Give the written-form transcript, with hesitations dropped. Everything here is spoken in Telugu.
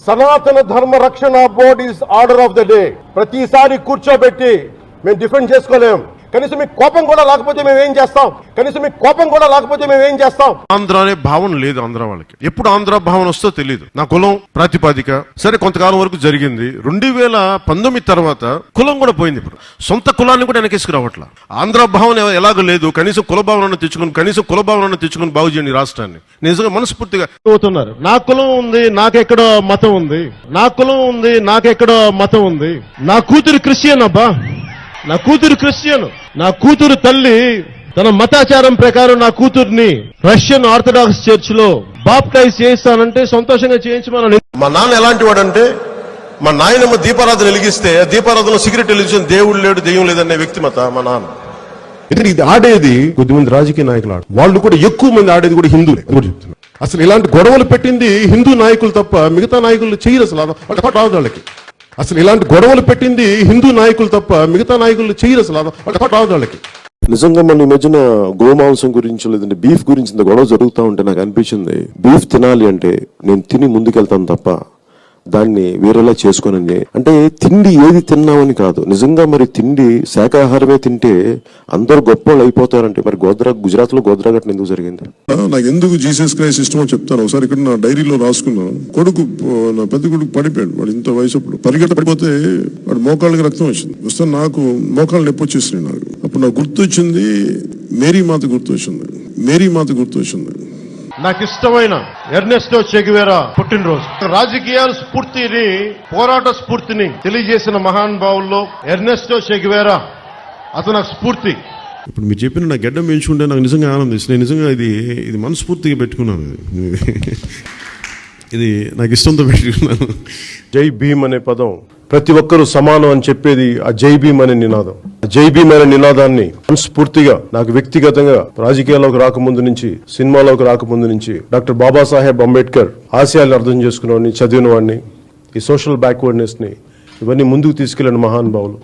సనాతన ధర్మ రక్షణ board is order of the day. ప్రతిసారి కూర్చోబెట్టి మేము డిఫెండ్ చేసుకోలేం. కనీసం మీకు కోపం కూడా లేకపోతే మేము ఏం చేస్తాం? ఆంధ్ర అనే భావన లేదు ఆంధ్ర వాళ్ళకి. ఎప్పుడు ఆంధ్ర భావన వస్తో తెలియదు. నా కులం ప్రాతిపాదిక సరే కొంతకాలం వరకు జరిగింది. 2019 తర్వాత కులం కూడా పోయింది. ఇప్పుడు సొంత కులాన్ని కూడా వెనకేసుకురావట్లా. ఆంధ్ర భావన ఎలాగో లేదు. కనీసం కుల భావనను తెచ్చుకుని బాగు చేయండి రాష్ట్రాన్ని. నిజంగా మనస్ఫూర్తిగా అవుతున్నారు. నా కులం ఉంది, నాకెక్కడో మతం ఉంది. నా కూతురు క్రిస్టియన్ అబ్బా, నా కూతురు తల్లి తన మతాచారం ప్రకారం నా కూతుర్ని రష్యన్ ఆర్థడాక్స్ చర్చ్ లో బాప్టైజ్ చేయిస్తానంటే సంతోషంగా చేయించమని. మా నాన్న ఎలాంటి వాడంటే, మా నాయనమ్మ దీపారాధన వెలిగిస్తే దీపారాధనలో సిగరెట్ వెలిగించిన దేవుడు లేడు దెయ్యం లేదనే వ్యక్తిమత మా నాన్న. ఇది ఆడేది కొద్దిమంది రాజకీయ నాయకులు వాళ్ళు కూడా ఎక్కువ మంది ఆడేది కూడా హిందువులే కూడా చెప్తున్నారు. అసలు ఇలాంటి గొడవలు పెట్టింది హిందూ నాయకులు తప్ప మిగతా నాయకులు చేయరు. అసలు రాదు వాళ్ళకి. వాళ్ళకి నిజంగా మన ఈ మధ్యన గోమాంసం గురించి లేదంటే బీఫ్ గురించి ఇంత గొడవ జరుగుతూ ఉంటే నాకు అనిపించింది, బీఫ్ తినాలి అంటే నేను తిని ముందుకెళ్తాను తప్ప దాన్ని వేరేలా చేసుకోనని. అంటే తిండి ఏది తిన్నామని కాదు, నిజంగా మరి తిండి శాకాహారమే తింటే అందరూ గొప్ప అయిపోతారంటే మరి గుజరాత్ లో గోద్రా ఘటన ఎందుకు జరిగింది? నాకు ఎందుకు జీసస్ క్రైస్ట్ ఇష్టమో చెప్తాను. ఒకసారి ఇక్కడ నా డైరీలో రాసుకున్నాను. నా పెద్ద కొడుకు పడిపోయాడు. వాడు ఇంత వయసు అప్పుడు పడిపోతే వాడు మోకాళ్ళకి రక్తం వచ్చింది. వస్తే నాకు మోకాళ్ళు నొప్పి వచ్చేసినాయి. నాకు అప్పుడు నాకు గుర్తొచ్చింది మేరీ మాత గుర్తొచ్చింది. నాకు ఇష్టమైన ఎర్నెస్టో చే గెవేరా పుట్టినరోజు. రాజకీయాల స్ఫూర్తిని, పోరాట స్ఫూర్తిని తెలియజేసిన మహానుభావుల్లో ఎర్నెస్టో చే గెవేరా అతను నాకు స్ఫూర్తి. ఇప్పుడు మీరు చెప్పిన నా గడ్డం పెంచుకుంటే నాకు నిజంగా ఆనందిస్తుంది. నేను నిజంగా ఇది మనస్ఫూర్తిగా పెట్టుకున్నాను. ఇది నాకు ఇష్టంతో పెట్టుకున్నాను. జై భీమ్ అనే పదం ప్రతి ఒక్కరూ సమానం అని చెప్పేది ఆ జై భీమ్ అనే నినాదం. జై భీమ్ అనే నినాదాన్ని మనస్ఫూర్తిగా నాకు వ్యక్తిగతంగా రాజకీయాల్లోకి రాకముందు నుంచి, సినిమాలోకి రాకముందు నుంచి డాక్టర్ బాబాసాహెబ్ అంబేద్కర్ ఆశయాలను అర్థం చేసుకున్న వాడిని, చదివిన వాడిని, ఈ సోషల్ బ్యాక్వర్డ్నెస్ ని ఇవన్నీ ముందుకు తీసుకెళ్లిన మహానుభావులు.